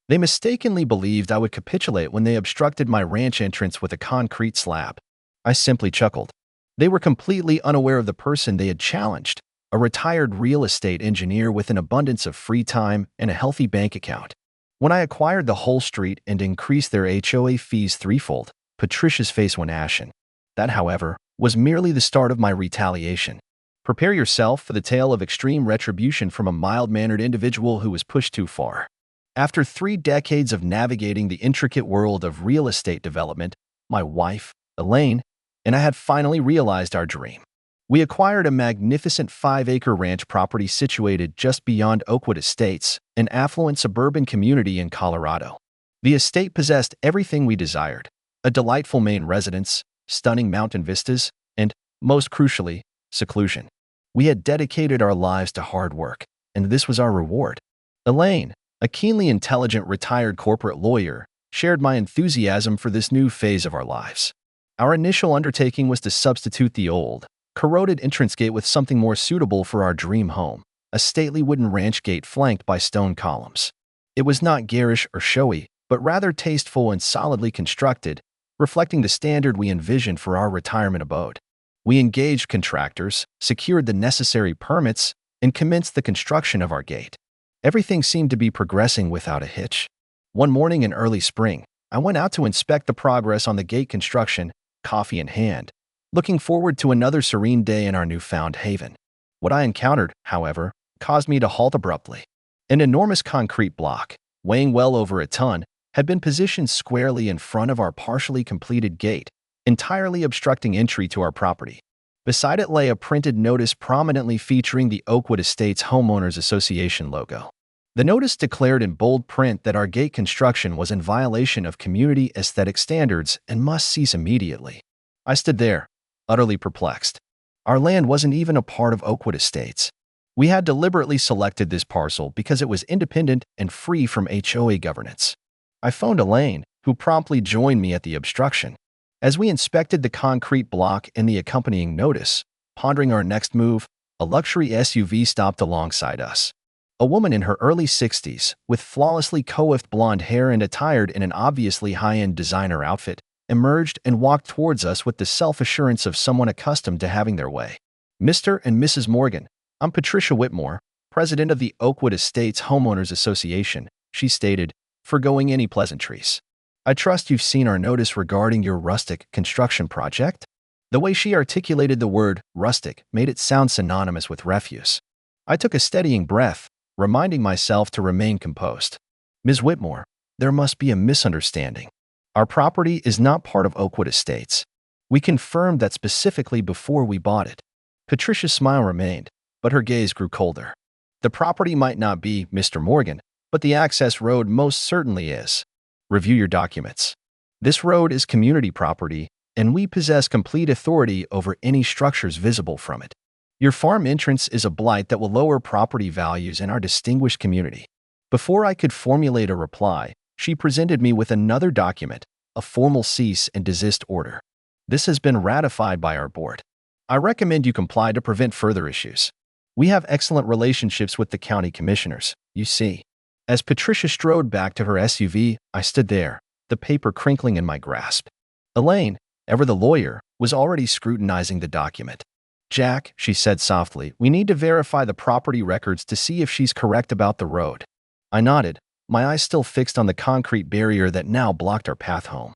They mistakenly believed I would capitulate when they obstructed my ranch entrance with a concrete slab. I simply chuckled. They were completely unaware of the person they had challenged, a retired real estate engineer with an abundance of free time and a healthy bank account. When I acquired the whole street and increased their HOA fees threefold, Patricia's face went ashen. That, however, was merely the start of my retaliation. Prepare yourself for the tale of extreme retribution from a mild-mannered individual who was pushed too far. After 3 decades of navigating the intricate world of real estate development, my wife, Elaine, and I had finally realized our dream. We acquired a magnificent 5-acre ranch property situated just beyond Oakwood Estates, an affluent suburban community in Colorado. The estate possessed everything we desired: a delightful main residence, stunning mountain vistas, and, most crucially, seclusion. We had dedicated our lives to hard work, and this was our reward. Elaine, a keenly intelligent retired corporate lawyer, shared my enthusiasm for this new phase of our lives. Our initial undertaking was to substitute the old, corroded entrance gate with something more suitable for our dream home, a stately wooden ranch gate flanked by stone columns. It was not garish or showy, but rather tasteful and solidly constructed, reflecting the standard we envisioned for our retirement abode. We engaged contractors, secured the necessary permits, and commenced the construction of our gate. Everything seemed to be progressing without a hitch. One morning in early spring, I went out to inspect the progress on the gate construction, coffee in hand, looking forward to another serene day in our newfound haven. What I encountered, however, caused me to halt abruptly. An enormous concrete block, weighing well over a ton, had been positioned squarely in front of our partially completed gate, entirely obstructing entry to our property. Beside it lay a printed notice prominently featuring the Oakwood Estates Homeowners Association logo. The notice declared in bold print that our gate construction was in violation of community aesthetic standards and must cease immediately. I stood there, utterly perplexed. Our land wasn't even a part of Oakwood Estates. We had deliberately selected this parcel because it was independent and free from HOA governance. I phoned Elaine, who promptly joined me at the obstruction. As we inspected the concrete block and the accompanying notice, pondering our next move, a luxury SUV stopped alongside us. A woman in her early 60s, with flawlessly coiffed blonde hair and attired in an obviously high-end designer outfit, emerged and walked towards us with the self-assurance of someone accustomed to having their way. "Mr. and Mrs. Morgan, I'm Patricia Whitmore, president of the Oakwood Estates Homeowners Association," she stated, forgoing any pleasantries. "I trust you've seen our notice regarding your rustic construction project?" The way she articulated the word rustic made it sound synonymous with refuse. I took a steadying breath, reminding myself to remain composed. "Ms. Whitmore, there must be a misunderstanding. Our property is not part of Oakwood Estates. We confirmed that specifically before we bought it." Patricia's smile remained, but her gaze grew colder. "The property might not be, Mr. Morgan, but the access road most certainly is. Review your documents. This road is community property, and we possess complete authority over any structures visible from it. Your farm entrance is a blight that will lower property values in our distinguished community." Before I could formulate a reply, she presented me with another document, a formal cease and desist order. "This has been ratified by our board. I recommend you comply to prevent further issues. We have excellent relationships with the county commissioners, you see." As Patricia strode back to her SUV, I stood there, the paper crinkling in my grasp. Elaine, ever the lawyer, was already scrutinizing the document. "Jack," she said softly, "we need to verify the property records to see if she's correct about the road." I nodded, my eyes still fixed on the concrete barrier that now blocked our path home.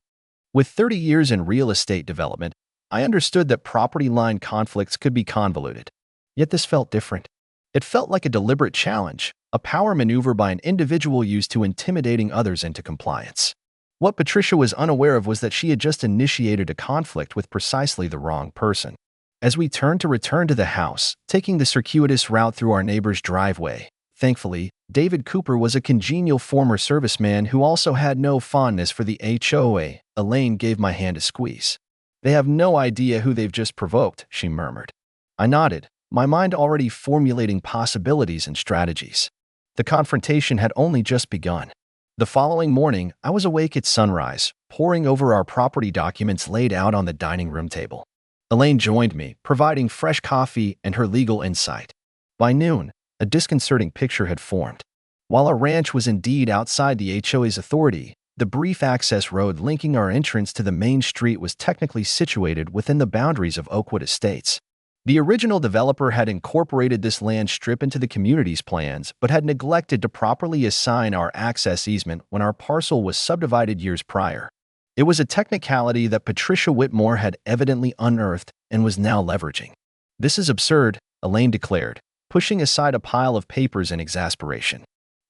With 30 years in real estate development, I understood that property line conflicts could be convoluted. Yet this felt different. It felt like a deliberate challenge, a power maneuver by an individual used to intimidating others into compliance. What Patricia was unaware of was that she had just initiated a conflict with precisely the wrong person. As we turned to return to the house, taking the circuitous route through our neighbor's driveway, thankfully, David Cooper was a congenial former serviceman who also had no fondness for the HOA. Elaine gave my hand a squeeze. "They have no idea who they've just provoked," she murmured. I nodded, my mind already formulating possibilities and strategies. The confrontation had only just begun. The following morning, I was awake at sunrise, poring over our property documents laid out on the dining room table. Elaine joined me, providing fresh coffee and her legal insight. By noon, a disconcerting picture had formed. While our ranch was indeed outside the HOA's authority, the brief access road linking our entrance to the main street was technically situated within the boundaries of Oakwood Estates. The original developer had incorporated this land strip into the community's plans, but had neglected to properly assign our access easement when our parcel was subdivided years prior. It was a technicality that Patricia Whitmore had evidently unearthed and was now leveraging. "This is absurd," Elaine declared, pushing aside a pile of papers in exasperation.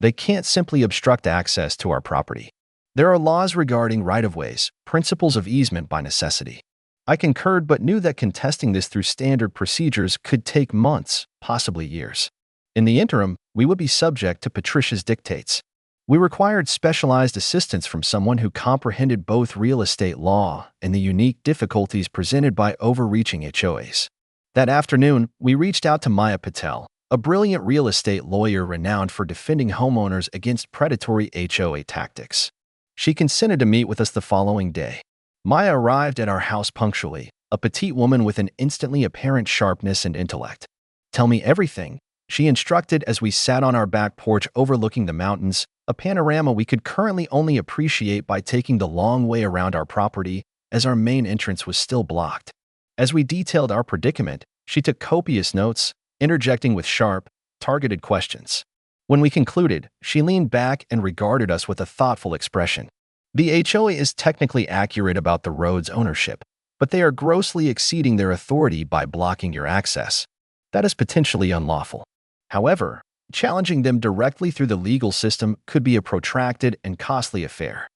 "They can't simply obstruct access to our property. There are laws regarding right-of-ways, principles of easement by necessity." I concurred, but knew that contesting this through standard procedures could take months, possibly years. In the interim, we would be subject to Patricia's dictates. We required specialized assistance from someone who comprehended both real estate law and the unique difficulties presented by overreaching HOAs. That afternoon, we reached out to Maya Patel, a brilliant real estate lawyer renowned for defending homeowners against predatory HOA tactics. She consented to meet with us the following day. Maya arrived at our house punctually, a petite woman with an instantly apparent sharpness and intellect. "Tell me everything," she instructed as we sat on our back porch overlooking the mountains, a panorama we could currently only appreciate by taking the long way around our property, as our main entrance was still blocked. As we detailed our predicament, she took copious notes, interjecting with sharp, targeted questions. When we concluded, she leaned back and regarded us with a thoughtful expression. "The HOA is technically accurate about the road's ownership, but they are grossly exceeding their authority by blocking your access. That is potentially unlawful. However, challenging them directly through the legal system could be a protracted and costly affair.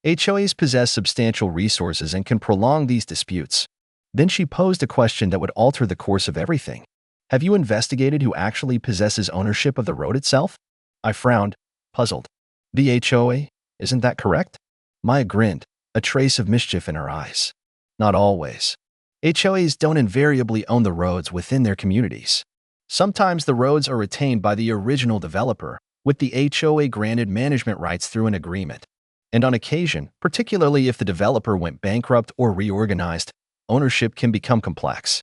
HOAs possess substantial resources and can prolong these disputes." Then she posed a question that would alter the course of everything. "Have you investigated who actually possesses ownership of the road itself?" I frowned, puzzled. "The HOA? Isn't that correct?" Maya grinned, a trace of mischief in her eyes. "Not always. HOAs don't invariably own the roads within their communities. Sometimes the roads are retained by the original developer, with the HOA granted management rights through an agreement. And on occasion, particularly if the developer went bankrupt or reorganized, ownership can become complex."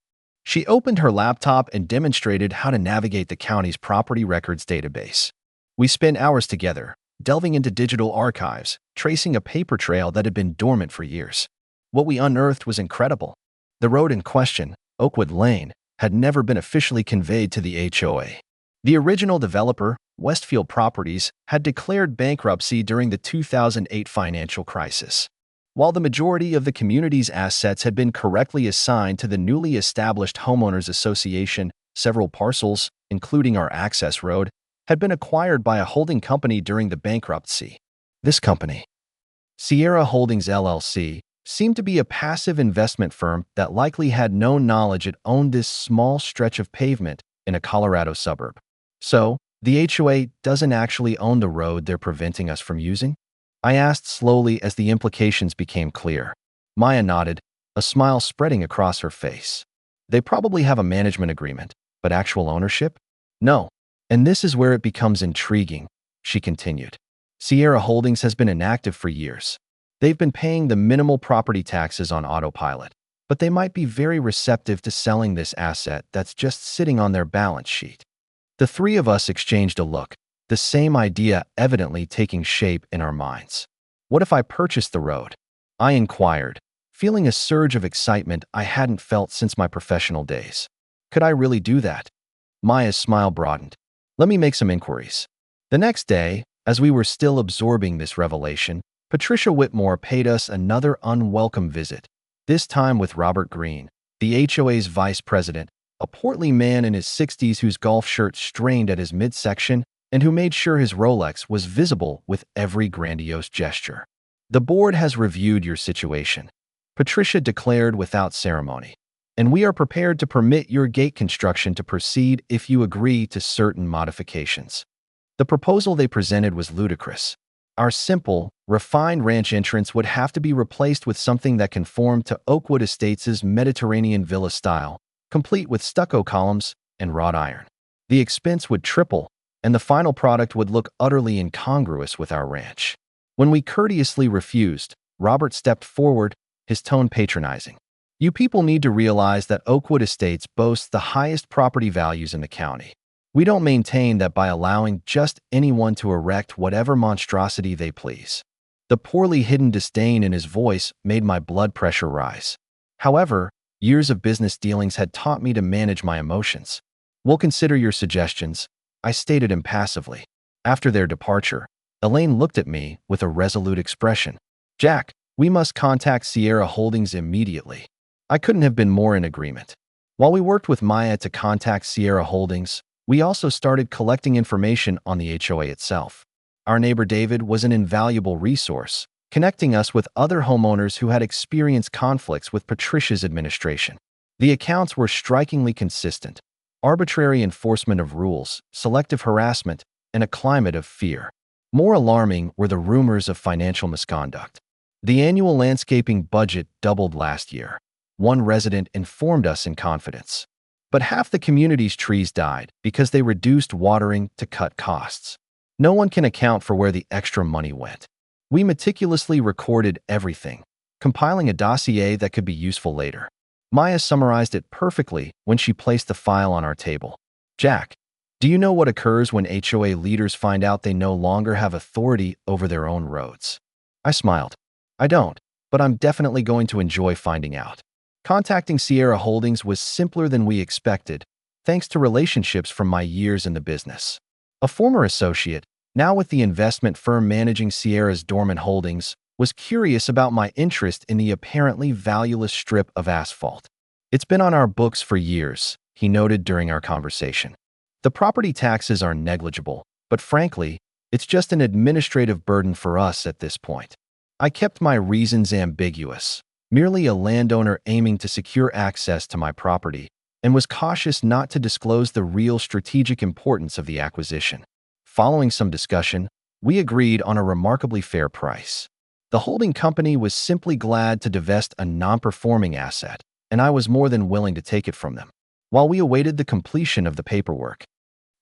She opened her laptop and demonstrated how to navigate the county's property records database. We spent hours together, delving into digital archives, tracing a paper trail that had been dormant for years. What we unearthed was incredible. The road in question, Oakwood Lane, had never been officially conveyed to the HOA. The original developer, Westfield Properties, had declared bankruptcy during the 2008 financial crisis. While the majority of the community's assets had been correctly assigned to the newly established Homeowners Association, several parcels, including our access road, had been acquired by a holding company during the bankruptcy. This company, Sierra Holdings LLC, seemed to be a passive investment firm that likely had no knowledge it owned this small stretch of pavement in a Colorado suburb. "So, the HOA doesn't actually own the road they're preventing us from using?" I asked slowly as the implications became clear. Maya nodded, a smile spreading across her face. "They probably have a management agreement, but actual ownership? No. And this is where it becomes intriguing," she continued. "Sierra Holdings has been inactive for years. They've been paying the minimal property taxes on autopilot, but they might be very receptive to selling this asset that's just sitting on their balance sheet." The three of us exchanged a look, the same idea evidently taking shape in our minds. "What if I purchased the road?" I inquired, feeling a surge of excitement I hadn't felt since my professional days. "Could I really do that?" Maya's smile broadened. "Let me make some inquiries." The next day, as we were still absorbing this revelation, Patricia Whitmore paid us another unwelcome visit, this time with Robert Green, the HOA's vice president, a portly man in his 60s whose golf shirt strained at his midsection and who made sure his Rolex was visible with every grandiose gesture. "The board has reviewed your situation," Patricia declared without ceremony, "and we are prepared to permit your gate construction to proceed if you agree to certain modifications." The proposal they presented was ludicrous. Our simple, refined ranch entrance would have to be replaced with something that conformed to Oakwood Estates' Mediterranean villa style, complete with stucco columns and wrought iron. The expense would triple, and the final product would look utterly incongruous with our ranch. When we courteously refused, Robert stepped forward, his tone patronizing. "You people need to realize that Oakwood Estates boasts the highest property values in the county. We don't maintain that by allowing just anyone to erect whatever monstrosity they please. The poorly hidden disdain in his voice made my blood pressure rise. However, years of business dealings had taught me to manage my emotions. We'll consider your suggestions, I stated impassively. After their departure, Elaine looked at me with a resolute expression. Jack, we must contact Sierra Holdings immediately. I couldn't have been more in agreement. While we worked with Maya to contact Sierra Holdings, we also started collecting information on the HOA itself. Our neighbor David was an invaluable resource, connecting us with other homeowners who had experienced conflicts with Patricia's administration. The accounts were strikingly consistent: arbitrary enforcement of rules, selective harassment, and a climate of fear. More alarming were the rumors of financial misconduct. The annual landscaping budget doubled last year. One resident informed us in confidence. But half the community's trees died because they reduced watering to cut costs. No one can account for where the extra money went. We meticulously recorded everything, compiling a dossier that could be useful later. Maya summarized it perfectly when she placed the file on our table. Jack, do you know what occurs when HOA leaders find out they no longer have authority over their own roads? I smiled. I don't, but I'm definitely going to enjoy finding out. Contacting Sierra Holdings was simpler than we expected, thanks to relationships from my years in the business. A former associate, now with the investment firm managing Sierra's dormant holdings, was curious about my interest in the apparently valueless strip of asphalt. It's been on our books for years, he noted during our conversation. The property taxes are negligible, but frankly, it's just an administrative burden for us at this point. I kept my reasons ambiguous, merely a landowner aiming to secure access to my property, and was cautious not to disclose the real strategic importance of the acquisition. Following some discussion, we agreed on a remarkably fair price. The holding company was simply glad to divest a non-performing asset, and I was more than willing to take it from them. While we awaited the completion of the paperwork,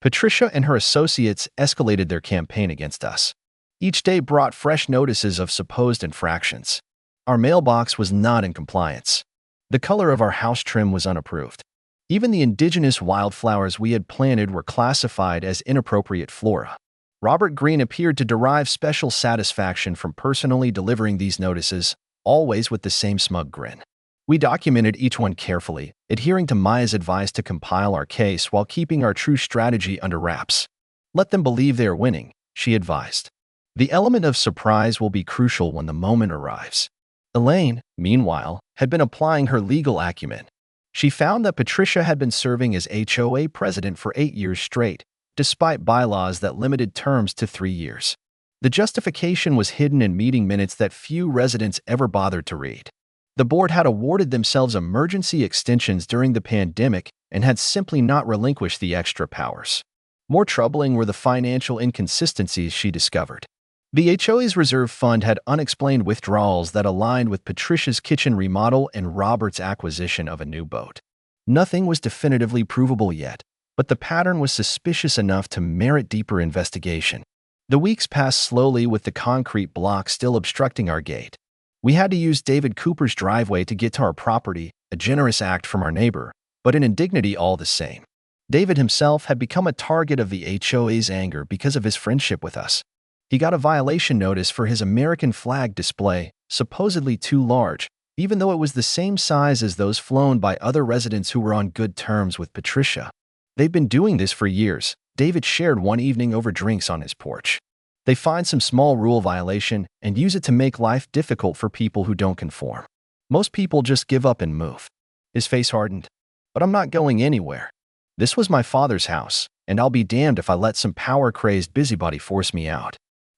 Patricia and her associates escalated their campaign against us. Each day brought fresh notices of supposed infractions. Our mailbox was not in compliance. The color of our house trim was unapproved. Even the indigenous wildflowers we had planted were classified as inappropriate flora. Robert Greene appeared to derive special satisfaction from personally delivering these notices, always with the same smug grin. We documented each one carefully, adhering to Maya's advice to compile our case while keeping our true strategy under wraps. Let them believe they are winning, she advised. The element of surprise will be crucial when the moment arrives. Elaine, meanwhile, had been applying her legal acumen. She found that Patricia had been serving as HOA president for 8 years straight, despite bylaws that limited terms to 3 years. The justification was hidden in meeting minutes that few residents ever bothered to read. The board had awarded themselves emergency extensions during the pandemic and had simply not relinquished the extra powers. More troubling were the financial inconsistencies she discovered. The HOA's reserve fund had unexplained withdrawals that aligned with Patricia's kitchen remodel and Robert's acquisition of a new boat. Nothing was definitively provable yet, but the pattern was suspicious enough to merit deeper investigation. The weeks passed slowly with the concrete block still obstructing our gate. We had to use David Cooper's driveway to get to our property, a generous act from our neighbor, but an indignity all the same. David himself had become a target of the HOA's anger because of his friendship with us. He got a violation notice for his American flag display, supposedly too large, even though it was the same size as those flown by other residents who were on good terms with Patricia. They've been doing this for years, David shared one evening over drinks on his porch. They find some small rule violation and use it to make life difficult for people who don't conform. Most people just give up and move. His face hardened. But I'm not going anywhere. This was my father's house, and I'll be damned if I let some power-crazed busybody force me out.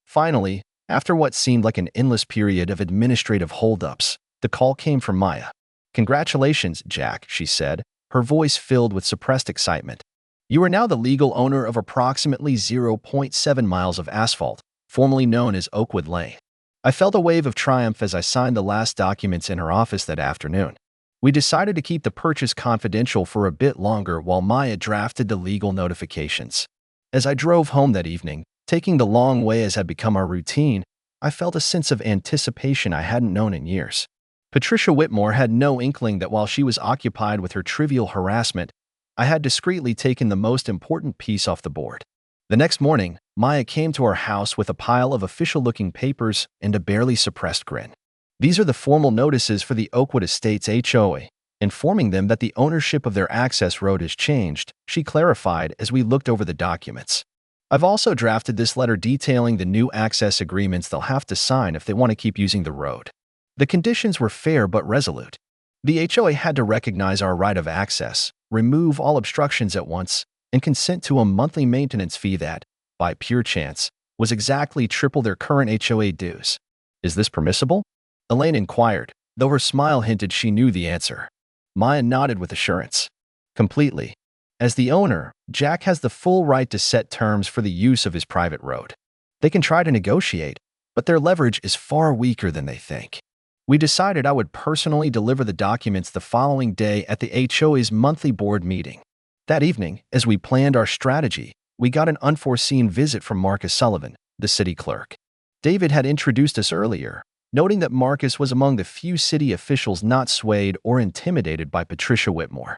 Finally, after what seemed like an endless period of administrative holdups, the call came from Maya. Congratulations, Jack, she said, her voice filled with suppressed excitement. You are now the legal owner of approximately 0.7 miles of asphalt, formerly known as Oakwood Lane. I felt a wave of triumph as I signed the last documents in her office that afternoon. We decided to keep the purchase confidential for a bit longer while Maya drafted the legal notifications. As I drove home that evening, taking the long way as had become our routine, I felt a sense of anticipation I hadn't known in years. Patricia Whitmore had no inkling that while she was occupied with her trivial harassment, I had discreetly taken the most important piece off the board. The next morning, Maya came to our house with a pile of official-looking papers and a barely suppressed grin. These are the formal notices for the Oakwood Estates HOA. Informing them that the ownership of their access road has changed, she clarified as we looked over the documents. I've also drafted this letter detailing the new access agreements they'll have to sign if they want to keep using the road. The conditions were fair but resolute. The HOA had to recognize our right of access, remove all obstructions at once, and consent to a monthly maintenance fee that, by pure chance, was exactly triple their current HOA dues. Is this permissible? Elaine inquired, though her smile hinted she knew the answer. Maya nodded with assurance. Completely. As the owner, Jack has the full right to set terms for the use of his private road. They can try to negotiate, but their leverage is far weaker than they think. We decided I would personally deliver the documents the following day at the HOA's monthly board meeting. That evening, as we planned our strategy, we got an unforeseen visit from Marcus Sullivan, the city clerk. David had introduced us earlier, noting that Marcus was among the few city officials not swayed or intimidated by Patricia Whitmore.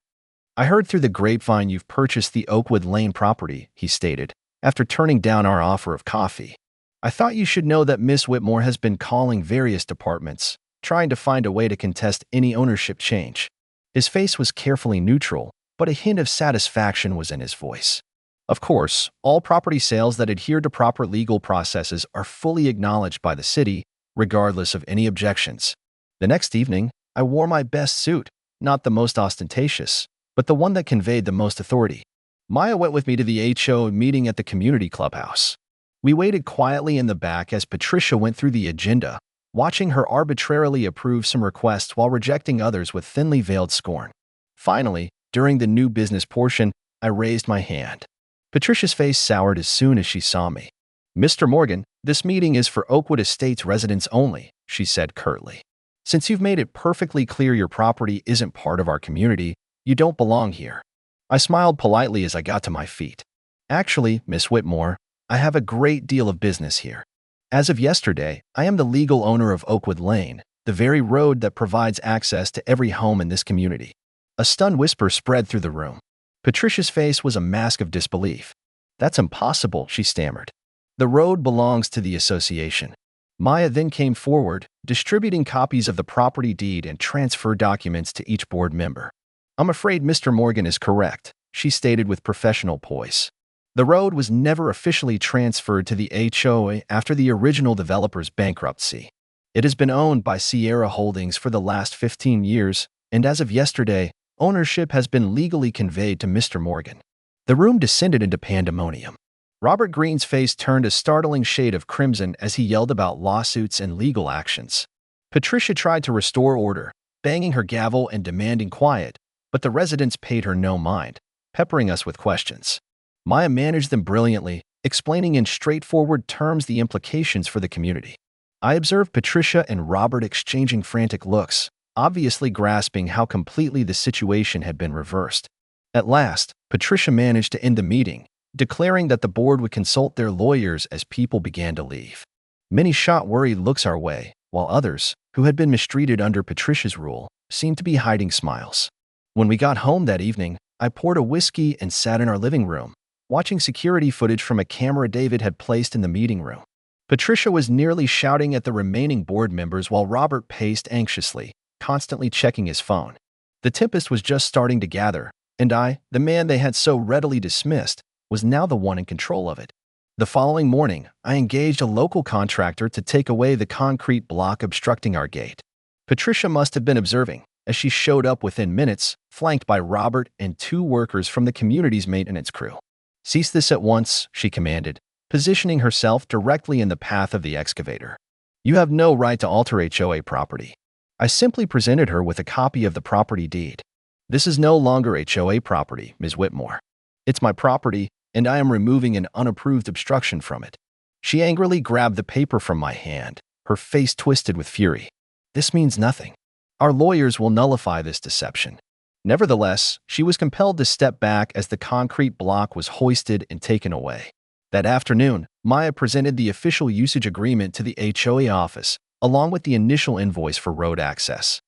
I heard through the grapevine you've purchased the Oakwood Lane property, he stated, after turning down our offer of coffee. I thought you should know that Miss Whitmore has been calling various departments, trying to find a way to contest any ownership change. His face was carefully neutral, but a hint of satisfaction was in his voice. Of course, all property sales that adhere to proper legal processes are fully acknowledged by the city, regardless of any objections. The next evening, I wore my best suit, not the most ostentatious, but the one that conveyed the most authority. Maya went with me to the HOA meeting at the community clubhouse. We waited quietly in the back as Patricia went through the agenda, watching her arbitrarily approve some requests while rejecting others with thinly veiled scorn. Finally, during the new business portion, I raised my hand. Patricia's face soured as soon as she saw me. Mr. Morgan, this meeting is for Oakwood Estates residents only, she said curtly. Since you've made it perfectly clear your property isn't part of our community, you don't belong here. I smiled politely as I got to my feet. Actually, Miss Whitmore, I have a great deal of business here. As of yesterday, I am the legal owner of Oakwood Lane, the very road that provides access to every home in this community. A stunned whisper spread through the room. Patricia's face was a mask of disbelief. That's impossible, she stammered. The road belongs to the association. Maya then came forward, distributing copies of the property deed and transfer documents to each board member. I'm afraid Mr. Morgan is correct, she stated with professional poise. The road was never officially transferred to the HOA after the original developer's bankruptcy. It has been owned by Sierra Holdings for the last 15 years, and as of yesterday, ownership has been legally conveyed to Mr. Morgan. The room descended into pandemonium. Robert Green's face turned a startling shade of crimson as he yelled about lawsuits and legal actions. Patricia tried to restore order, banging her gavel and demanding quiet, but the residents paid her no mind, peppering us with questions. Maya managed them brilliantly, explaining in straightforward terms the implications for the community. I observed Patricia and Robert exchanging frantic looks, obviously grasping how completely the situation had been reversed. At last, Patricia managed to end the meeting, declaring that the board would consult their lawyers as people began to leave. Many shot worried looks our way, while others, who had been mistreated under Patricia's rule, seemed to be hiding smiles. When we got home that evening, I poured a whiskey and sat in our living room, watching security footage from a camera David had placed in the meeting room. Patricia was nearly shouting at the remaining board members while Robert paced anxiously, constantly checking his phone. The tempest was just starting to gather, and I, the man they had so readily dismissed, was now the one in control of it. The following morning, I engaged a local contractor to take away the concrete block obstructing our gate. Patricia must have been observing, as she showed up within minutes, flanked by Robert and 2 workers from the community's maintenance crew. Cease this at once, she commanded, positioning herself directly in the path of the excavator. You have no right to alter HOA property. I simply presented her with a copy of the property deed. This is no longer HOA property, Ms. Whitmore. It's my property, and I am removing an unapproved obstruction from it. She angrily grabbed the paper from my hand, her face twisted with fury. This means nothing. Our lawyers will nullify this deception. Nevertheless, she was compelled to step back as the concrete block was hoisted and taken away. That afternoon, Maya presented the official usage agreement to the HOA office, along with the initial invoice for road access.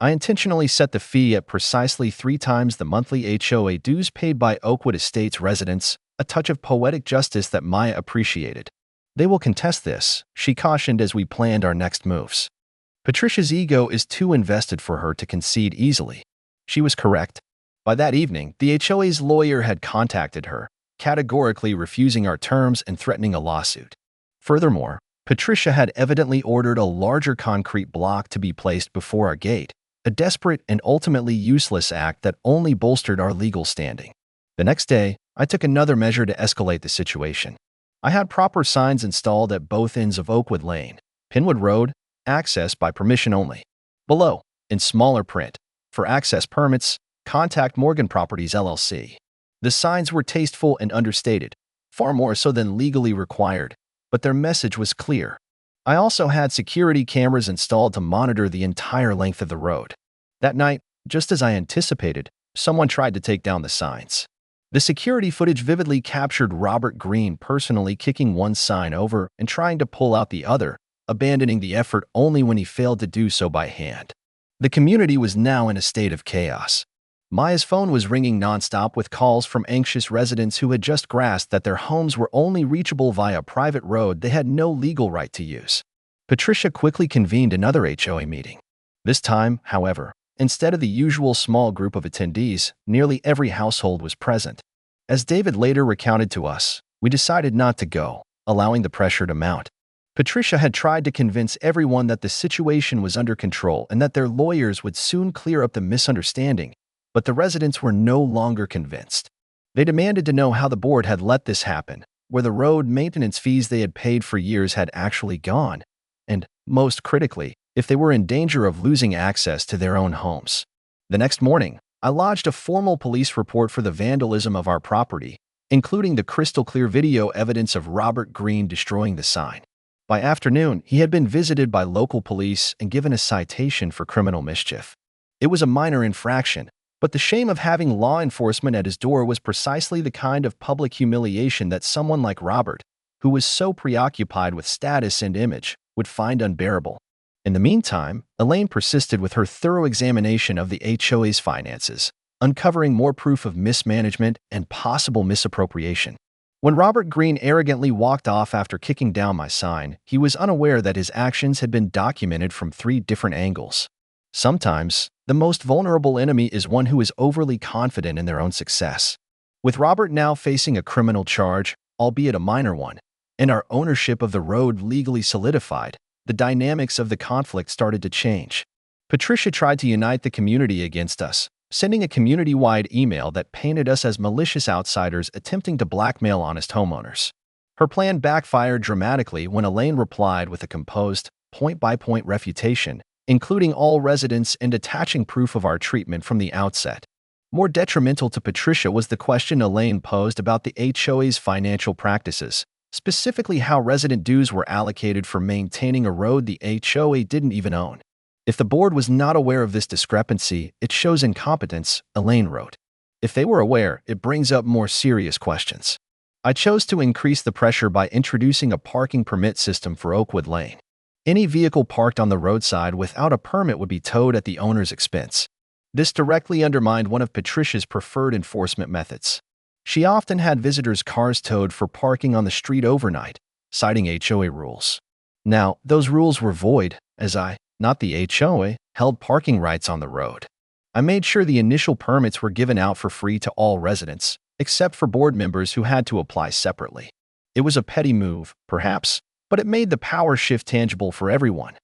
I intentionally set the fee at precisely 3 times the monthly HOA dues paid by Oakwood Estates residents, a touch of poetic justice that Maya appreciated. They will contest this, she cautioned as we planned our next moves. Patricia's ego is too invested for her to concede easily. She was correct. By that evening, the HOA's lawyer had contacted her, categorically refusing our terms and threatening a lawsuit. Furthermore, Patricia had evidently ordered a larger concrete block to be placed before our gate, a desperate and ultimately useless act that only bolstered our legal standing. The next day, I took another measure to escalate the situation. I had proper signs installed at both ends of Oakwood Lane, Pinwood Road, access by permission only. Below, in smaller print, for access permits, contact Morgan Properties LLC. The signs were tasteful and understated, far more so than legally required, but their message was clear. I also had security cameras installed to monitor the entire length of the road. That night, just as I anticipated, someone tried to take down the signs. The security footage vividly captured Robert Green personally kicking one sign over and trying to pull out the other, abandoning the effort only when he failed to do so by hand. The community was now in a state of chaos. Maya's phone was ringing nonstop with calls from anxious residents who had just grasped that their homes were only reachable via a private road they had no legal right to use. Patricia quickly convened another HOA meeting. This time, however, instead of the usual small group of attendees, nearly every household was present. As David later recounted to us, we decided not to go, allowing the pressure to mount. Patricia had tried to convince everyone that the situation was under control and that their lawyers would soon clear up the misunderstanding, but the residents were no longer convinced. They demanded to know how the board had let this happen, where the road maintenance fees they had paid for years had actually gone, and, most critically, if they were in danger of losing access to their own homes. The next morning, I lodged a formal police report for the vandalism of our property, including the crystal-clear video evidence of Robert Green destroying the sign. By afternoon, he had been visited by local police and given a citation for criminal mischief. It was a minor infraction, but the shame of having law enforcement at his door was precisely the kind of public humiliation that someone like Robert, who was so preoccupied with status and image, would find unbearable. In the meantime, Elaine persisted with her thorough examination of the HOA's finances, uncovering more proof of mismanagement and possible misappropriation. When Robert Green arrogantly walked off after kicking down my sign, he was unaware that his actions had been documented from 3 different angles. Sometimes, the most vulnerable enemy is one who is overly confident in their own success. With Robert now facing a criminal charge, albeit a minor one, and our ownership of the road legally solidified, the dynamics of the conflict started to change. Patricia tried to unite the community against us, sending a community-wide email that painted us as malicious outsiders attempting to blackmail honest homeowners. Her plan backfired dramatically when Elaine replied with a composed, point-by-point refutation, including all residents and attaching proof of our treatment from the outset. More detrimental to Patricia was the question Elaine posed about the HOA's financial practices, specifically how resident dues were allocated for maintaining a road the HOA didn't even own. If the board was not aware of this discrepancy, it shows incompetence, Elaine wrote. If they were aware, it brings up more serious questions. I chose to increase the pressure by introducing a parking permit system for Oakwood Lane. Any vehicle parked on the roadside without a permit would be towed at the owner's expense. This directly undermined one of Patricia's preferred enforcement methods. She often had visitors' cars towed for parking on the street overnight, citing HOA rules. Now, those rules were void, as I, not the HOA, held parking rights on the road. I made sure the initial permits were given out for free to all residents, except for board members who had to apply separately. It was a petty move, perhaps, but it made the power shift tangible for everyone.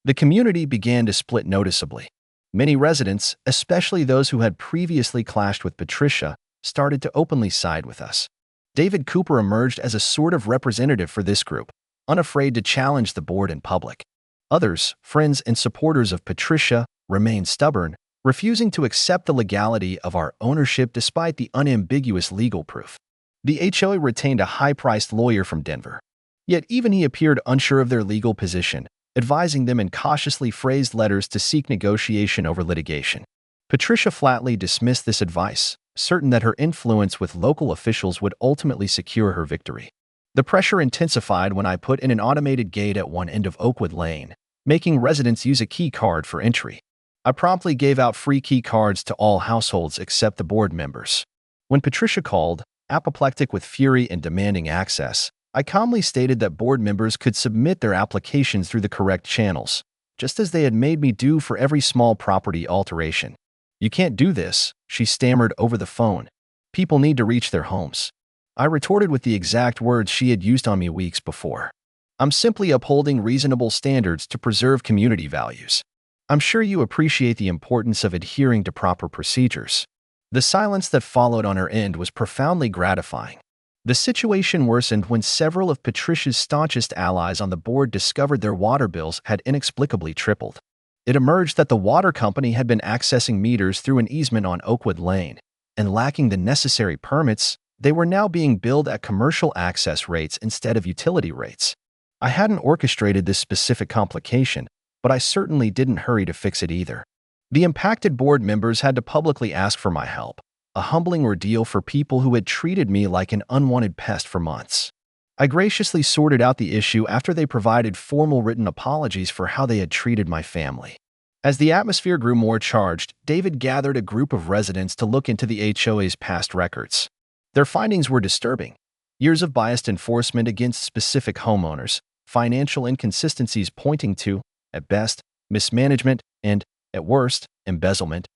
The community began to split noticeably. Many residents, especially those who had previously clashed with Patricia, started to openly side with us. David Cooper emerged as a sort of representative for this group, unafraid to challenge the board in public. Others, friends and supporters of Patricia, remained stubborn, refusing to accept the legality of our ownership despite the unambiguous legal proof. The HOA retained a high-priced lawyer from Denver. Yet even he appeared unsure of their legal position, advising them in cautiously phrased letters to seek negotiation over litigation. Patricia flatly dismissed this advice, certain that her influence with local officials would ultimately secure her victory. The pressure intensified when I put in an automated gate at one end of Oakwood Lane, making residents use a key card for entry. I promptly gave out free key cards to all households except the board members. When Patricia called, apoplectic with fury and demanding access, I calmly stated that board members could submit their applications through the correct channels, just as they had made me do for every small property alteration. "You can't do this," she stammered over the phone. "People need to reach their homes." I retorted with the exact words she had used on me weeks before. "I'm simply upholding reasonable standards to preserve community values. I'm sure you appreciate the importance of adhering to proper procedures." The silence that followed on her end was profoundly gratifying. The situation worsened when several of Patricia's staunchest allies on the board discovered their water bills had inexplicably tripled. It emerged that the water company had been accessing meters through an easement on Oakwood Lane, and lacking the necessary permits, they were now being billed at commercial access rates instead of utility rates. I hadn't orchestrated this specific complication, but I certainly didn't hurry to fix it either. The impacted board members had to publicly ask for my help, a humbling ordeal for people who had treated me like an unwanted pest for months. I graciously sorted out the issue after they provided formal written apologies for how they had treated my family. As the atmosphere grew more charged, David gathered a group of residents to look into the HOA's past records. Their findings were disturbing. Years of biased enforcement against specific homeowners, financial inconsistencies pointing to, at best, mismanagement and, at worst, embezzlement,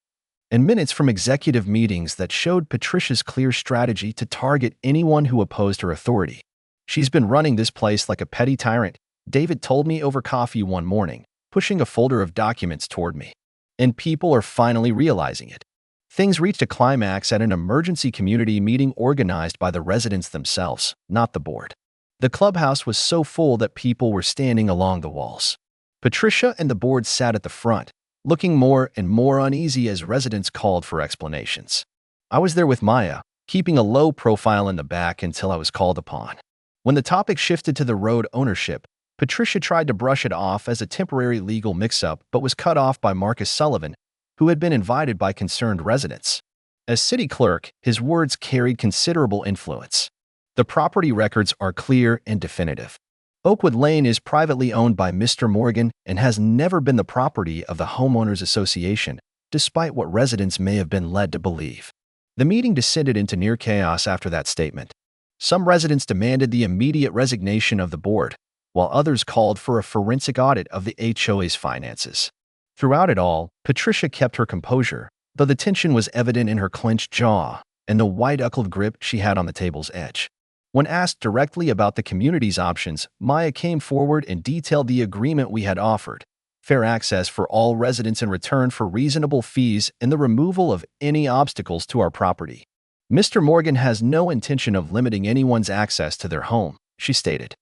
and minutes from executive meetings that showed Patricia's clear strategy to target anyone who opposed her authority. "She's been running this place like a petty tyrant," David told me over coffee one morning, pushing a folder of documents toward me. "And people are finally realizing it." Things reached a climax at an emergency community meeting organized by the residents themselves, not the board. The clubhouse was so full that people were standing along the walls. Patricia and the board sat at the front, looking more and more uneasy as residents called for explanations. I was there with Maya, keeping a low profile in the back until I was called upon. When the topic shifted to the road ownership, Patricia tried to brush it off as a temporary legal mix-up but was cut off by Marcus Sullivan, who had been invited by concerned residents. As city clerk, his words carried considerable influence. "The property records are clear and definitive. Oakwood Lane is privately owned by Mr. Morgan and has never been the property of the Homeowners Association, despite what residents may have been led to believe." The meeting descended into near chaos after that statement. Some residents demanded the immediate resignation of the board, while others called for a forensic audit of the HOA's finances. Throughout it all, Patricia kept her composure, though the tension was evident in her clenched jaw and the white-knuckled grip she had on the table's edge. When asked directly about the community's options, Maya came forward and detailed the agreement we had offered: fair access for all residents in return for reasonable fees and the removal of any obstacles to our property. "Mr. Morgan has no intention of limiting anyone's access to their home," she stated.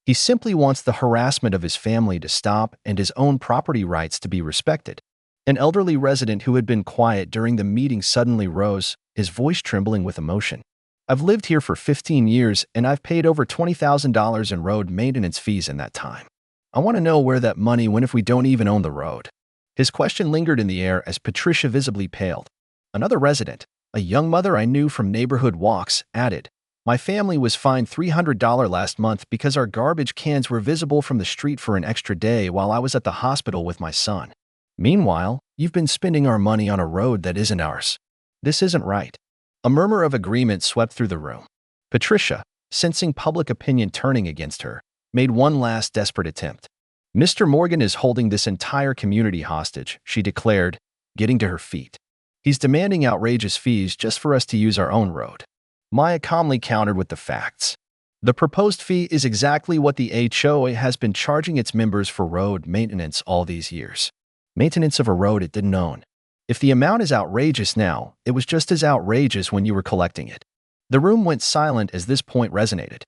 "He simply wants the harassment of his family to stop and his own property rights to be respected." An elderly resident who had been quiet during the meeting suddenly rose, his voice trembling with emotion. "I've lived here for 15 years and I've paid over $20,000 in road maintenance fees in that time. I want to know where that money went if we don't even own the road." His question lingered in the air as Patricia visibly paled. Another resident, a young mother I knew from neighborhood walks, added, "My family was fined $300 last month because our garbage cans were visible from the street for an extra day while I was at the hospital with my son. Meanwhile, you've been spending our money on a road that isn't ours. This isn't right." A murmur of agreement swept through the room. Patricia, sensing public opinion turning against her, made one last desperate attempt. "Mr. Morgan is holding this entire community hostage," she declared, getting to her feet. "He's demanding outrageous fees just for us to use our own road." Maya calmly countered with the facts. "The proposed fee is exactly what the HOA has been charging its members for road maintenance all these years. Maintenance of a road it didn't own. If the amount is outrageous now, it was just as outrageous when you were collecting it." The room went silent as this point resonated.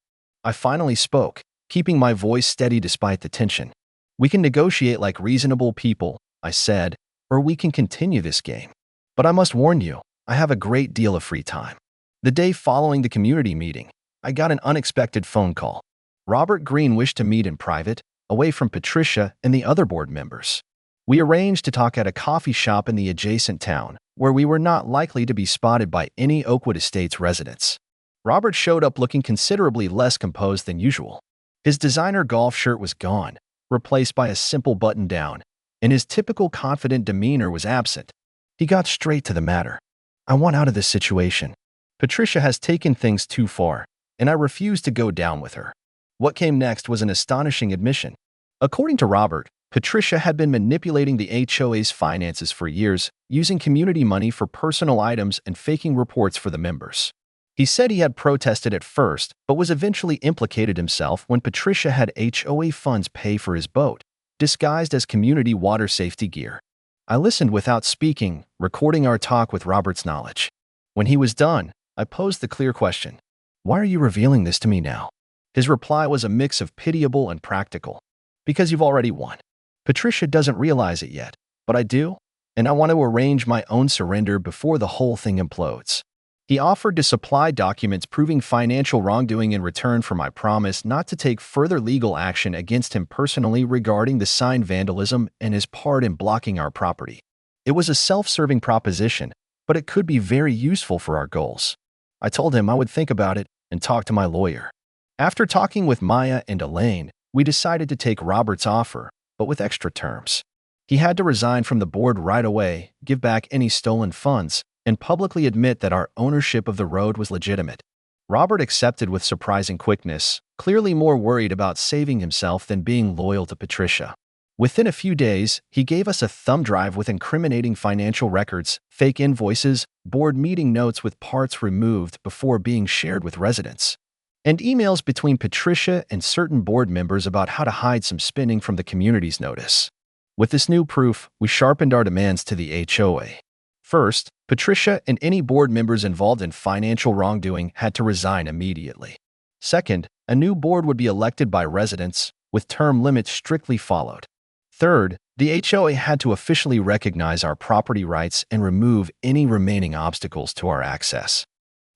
I finally spoke, keeping my voice steady despite the tension. "We can negotiate like reasonable people," I said, "or we can continue this game. But I must warn you, I have a great deal of free time." The day following the community meeting, I got an unexpected phone call. Robert Green wished to meet in private, away from Patricia and the other board members. We arranged to talk at a coffee shop in the adjacent town, where we were not likely to be spotted by any Oakwood Estates residents. Robert showed up looking considerably less composed than usual. His designer golf shirt was gone, replaced by a simple button-down, and his typical confident demeanor was absent. He got straight to the matter. I want out of this situation. Patricia has taken things too far, and I refuse to go down with her. What came next was an astonishing admission. According to Robert, Patricia had been manipulating the HOA's finances for years, using community money for personal items and faking reports for the members. He said he had protested at first, but was eventually implicated himself when Patricia had HOA funds pay for his boat, disguised as community water safety gear. I listened without speaking, recording our talk with Robert's knowledge. When he was done, I posed the clear question, "Why are you revealing this to me now?" His reply was a mix of pitiable and practical. "Because you've already won. Patricia doesn't realize it yet, but I do, and I want to arrange my own surrender before the whole thing implodes." He offered to supply documents proving financial wrongdoing in return for my promise not to take further legal action against him personally regarding the sign vandalism and his part in blocking our property. It was a self-serving proposition, but it could be very useful for our goals. I told him I would think about it and talk to my lawyer. After talking with Maya and Elaine, we decided to take Robert's offer, but with extra terms. He had to resign from the board right away, give back any stolen funds, and publicly admit that our ownership of the road was legitimate. Robert accepted with surprising quickness, clearly more worried about saving himself than being loyal to Patricia. Within a few days, he gave us a thumb drive with incriminating financial records, fake invoices, board meeting notes with parts removed before being shared with residents, and emails between Patricia and certain board members about how to hide some spending from the community's notice. With this new proof, we sharpened our demands to the HOA. First, Patricia and any board members involved in financial wrongdoing had to resign immediately. Second, a new board would be elected by residents, with term limits strictly followed. Third, the HOA had to officially recognize our property rights and remove any remaining obstacles to our access.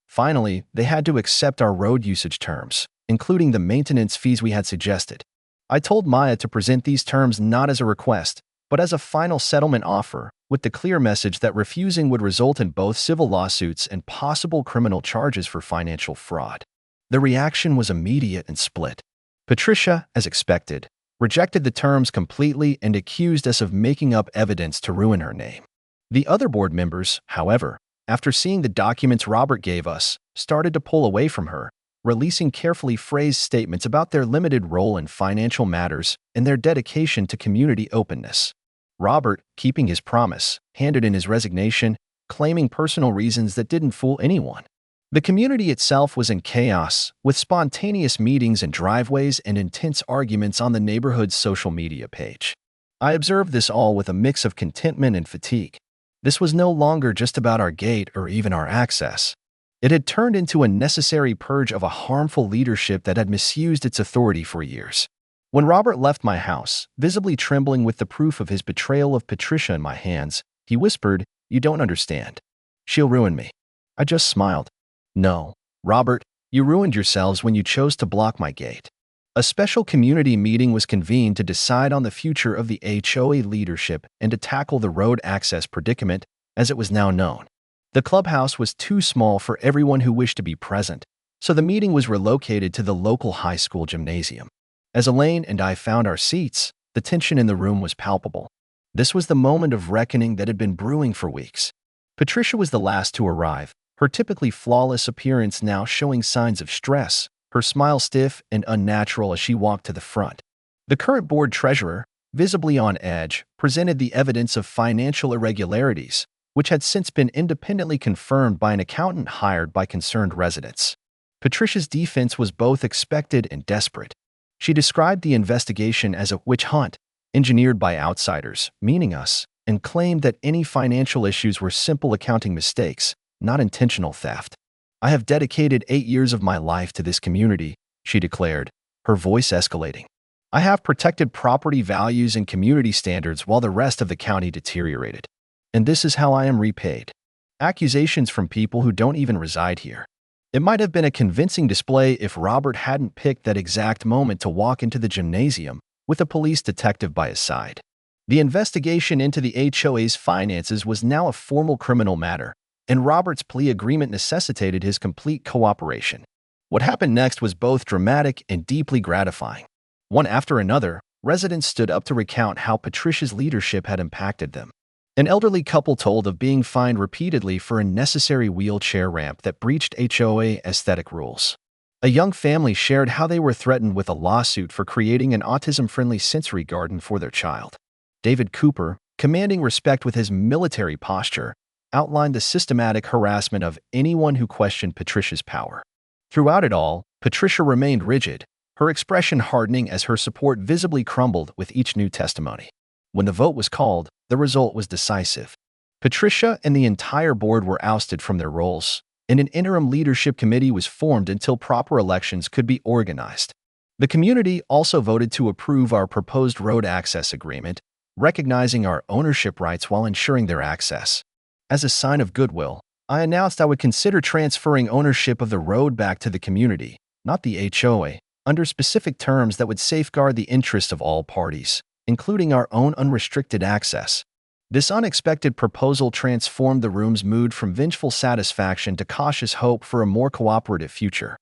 Finally, they had to accept our road usage terms, including the maintenance fees we had suggested. I told Maya to present these terms not as a request, but as a final settlement offer, with the clear message that refusing would result in both civil lawsuits and possible criminal charges for financial fraud. The reaction was immediate and split. Patricia, as expected, rejected the terms completely and accused us of making up evidence to ruin her name. The other board members, however, after seeing the documents Robert gave us, started to pull away from her, releasing carefully phrased statements about their limited role in financial matters and their dedication to community openness. Robert, keeping his promise, handed in his resignation, claiming personal reasons that didn't fool anyone. The community itself was in chaos, with spontaneous meetings in driveways and intense arguments on the neighborhood's social media page. I observed this all with a mix of contentment and fatigue. This was no longer just about our gate or even our access. It had turned into a necessary purge of a harmful leadership that had misused its authority for years. When Robert left my house, visibly trembling with the proof of his betrayal of Patricia in my hands, he whispered, "You don't understand. She'll ruin me." I just smiled. "No, Robert, you ruined yourselves when you chose to block my gate." A special community meeting was convened to decide on the future of the HOA leadership and to tackle the road access predicament, as it was now known. The clubhouse was too small for everyone who wished to be present, so the meeting was relocated to the local high school gymnasium. As Elaine and I found our seats, the tension in the room was palpable. This was the moment of reckoning that had been brewing for weeks. Patricia was the last to arrive, her typically flawless appearance now showing signs of stress, her smile stiff and unnatural as she walked to the front. The current board treasurer, visibly on edge, presented the evidence of financial irregularities, which had since been independently confirmed by an accountant hired by concerned residents. Patricia's defense was both expected and desperate. She described the investigation as a witch hunt, engineered by outsiders, meaning us, and claimed that any financial issues were simple accounting mistakes, not intentional theft. "I have dedicated 8 years of my life to this community," she declared, her voice escalating. "I have protected property values and community standards while the rest of the county deteriorated. And this is how I am repaid." Accusations from people who don't even reside here. It might have been a convincing display if Robert hadn't picked that exact moment to walk into the gymnasium with a police detective by his side. The investigation into the HOA's finances was now a formal criminal matter, and Robert's plea agreement necessitated his complete cooperation. What happened next was both dramatic and deeply gratifying. One after another, residents stood up to recount how Patricia's leadership had impacted them. An elderly couple told of being fined repeatedly for a unnecessary wheelchair ramp that breached HOA aesthetic rules. A young family shared how they were threatened with a lawsuit for creating an autism-friendly sensory garden for their child. David Cooper, commanding respect with his military posture, outlined the systematic harassment of anyone who questioned Patricia's power. Throughout it all, Patricia remained rigid, her expression hardening as her support visibly crumbled with each new testimony. When the vote was called, the result was decisive. Patricia and the entire board were ousted from their roles, and an interim leadership committee was formed until proper elections could be organized. The community also voted to approve our proposed road access agreement, recognizing our ownership rights while ensuring their access. As a sign of goodwill, I announced I would consider transferring ownership of the road back to the community, not the HOA, under specific terms that would safeguard the interests of all parties, including our own unrestricted access. This unexpected proposal transformed the room's mood from vengeful satisfaction to cautious hope for a more cooperative future.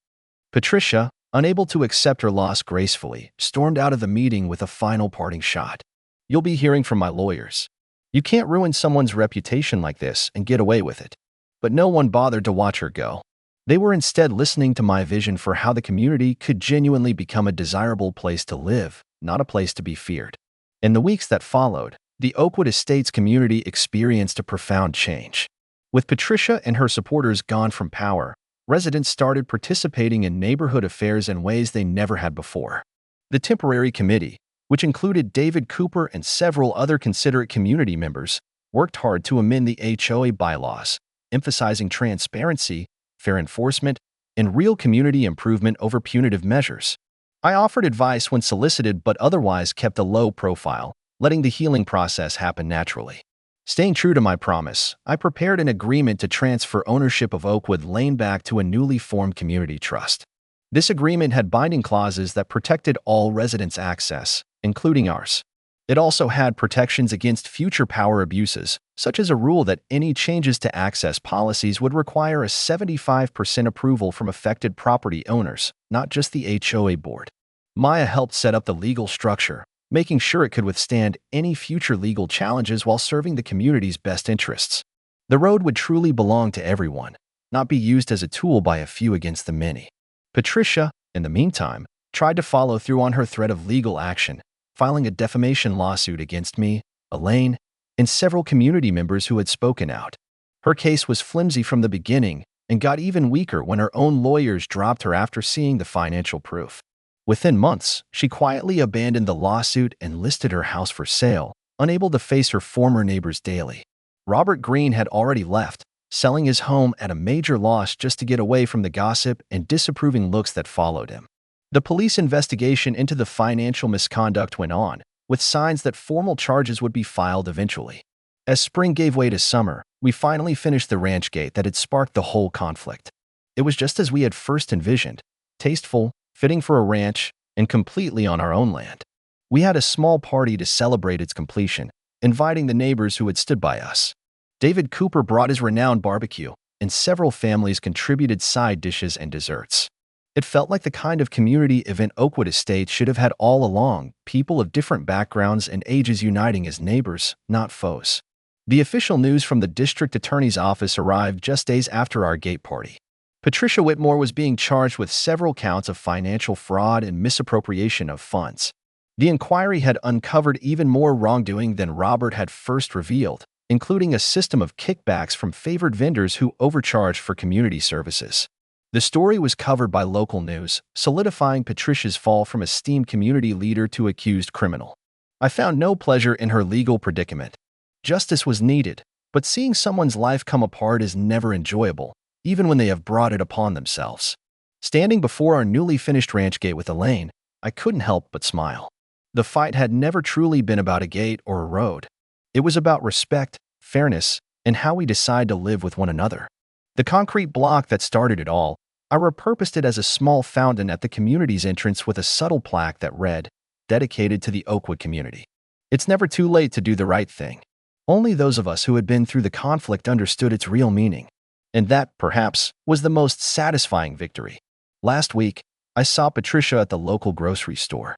Patricia, unable to accept her loss gracefully, stormed out of the meeting with a final parting shot. "You'll be hearing from my lawyers. You can't ruin someone's reputation like this and get away with it." But no one bothered to watch her go. They were instead listening to my vision for how the community could genuinely become a desirable place to live, not a place to be feared. In the weeks that followed, the Oakwood Estates community experienced a profound change. With Patricia and her supporters gone from power, residents started participating in neighborhood affairs in ways they never had before. The temporary committee, which included David Cooper and several other considerate community members, worked hard to amend the HOA bylaws, emphasizing transparency, fair enforcement, and real community improvement over punitive measures. I offered advice when solicited but otherwise kept a low profile, letting the healing process happen naturally. Staying true to my promise, I prepared an agreement to transfer ownership of Oakwood Lane back to a newly formed community trust. This agreement had binding clauses that protected all residents' access, including ours. It also had protections against future power abuses, such as a rule that any changes to access policies would require a 75% approval from affected property owners, not just the HOA board. Maya helped set up the legal structure, making sure it could withstand any future legal challenges while serving the community's best interests. The road would truly belong to everyone, not be used as a tool by a few against the many. Patricia, in the meantime, tried to follow through on her threat of legal action, filing a defamation lawsuit against me, Elaine, and several community members who had spoken out. Her case was flimsy from the beginning and got even weaker when her own lawyers dropped her after seeing the financial proof. Within months, she quietly abandoned the lawsuit and listed her house for sale, unable to face her former neighbors daily. Robert Green had already left, selling his home at a major loss just to get away from the gossip and disapproving looks that followed him. The police investigation into the financial misconduct went on, with signs that formal charges would be filed eventually. As spring gave way to summer, we finally finished the ranch gate that had sparked the whole conflict. It was just as we had first envisioned, tasteful, fitting for a ranch, and completely on our own land. We had a small party to celebrate its completion, inviting the neighbors who had stood by us. David Cooper brought his renowned barbecue, and several families contributed side dishes and desserts. It felt like the kind of community event Oakwood Estates should have had all along, people of different backgrounds and ages uniting as neighbors, not foes. The official news from the district attorney's office arrived just days after our gate party. Patricia Whitmore was being charged with several counts of financial fraud and misappropriation of funds. The inquiry had uncovered even more wrongdoing than Robert had first revealed, including a system of kickbacks from favored vendors who overcharged for community services. The story was covered by local news, solidifying Patricia's fall from esteemed community leader to accused criminal. I found no pleasure in her legal predicament. Justice was needed, but seeing someone's life come apart is never enjoyable, even when they have brought it upon themselves. Standing before our newly finished ranch gate with Elaine, I couldn't help but smile. The fight had never truly been about a gate or a road. It was about respect, fairness, and how we decide to live with one another. The concrete block that started it all, I repurposed it as a small fountain at the community's entrance with a subtle plaque that read, "Dedicated to the Oakwood community." It's never too late to do the right thing. Only those of us who had been through the conflict understood its real meaning. And that, perhaps, was the most satisfying victory. Last week, I saw Patricia at the local grocery store.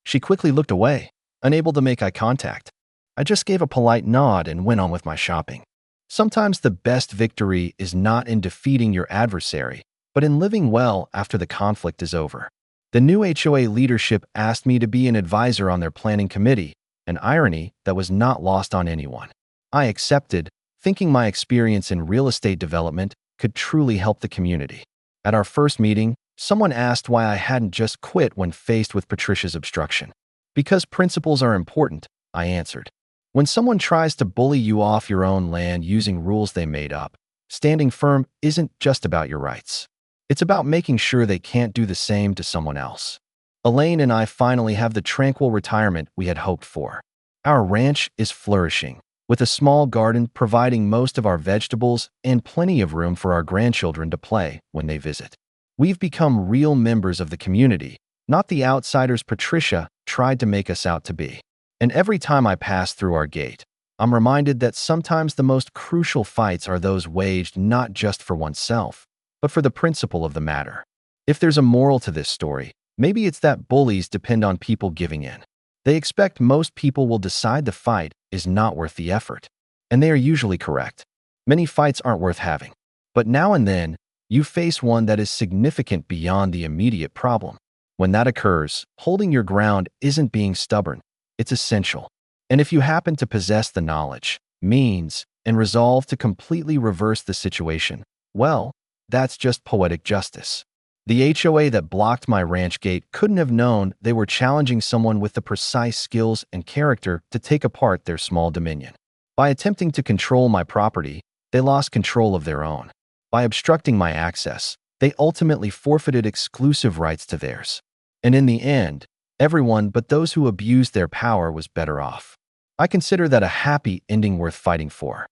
She quickly looked away, unable to make eye contact. I just gave a polite nod and went on with my shopping. Sometimes the best victory is not in defeating your adversary, but in living well after the conflict is over. The new HOA leadership asked me to be an advisor on their planning committee, an irony that was not lost on anyone. I accepted, thinking my experience in real estate development could truly help the community. At our first meeting, someone asked why I hadn't just quit when faced with Patricia's obstruction. Because principles are important, I answered. When someone tries to bully you off your own land using rules they made up, standing firm isn't just about your rights. It's about making sure they can't do the same to someone else. Elaine and I finally have the tranquil retirement we had hoped for. Our ranch is flourishing, with a small garden providing most of our vegetables and plenty of room for our grandchildren to play when they visit. We've become real members of the community, not the outsiders Patricia tried to make us out to be. And every time I pass through our gate, I'm reminded that sometimes the most crucial fights are those waged not just for oneself, but for the principle of the matter. If there's a moral to this story, maybe it's that bullies depend on people giving in. They expect most people will decide the fight is not worth the effort. And they are usually correct. Many fights aren't worth having. But now and then, you face one that is significant beyond the immediate problem. When that occurs, holding your ground isn't being stubborn. It's essential. And if you happen to possess the knowledge, means, and resolve to completely reverse the situation, well, that's just poetic justice. The HOA that blocked my ranch gate couldn't have known they were challenging someone with the precise skills and character to take apart their small dominion. By attempting to control my property, they lost control of their own. By obstructing my access, they ultimately forfeited exclusive rights to theirs. And in the end, everyone but those who abused their power was better off. I consider that a happy ending worth fighting for.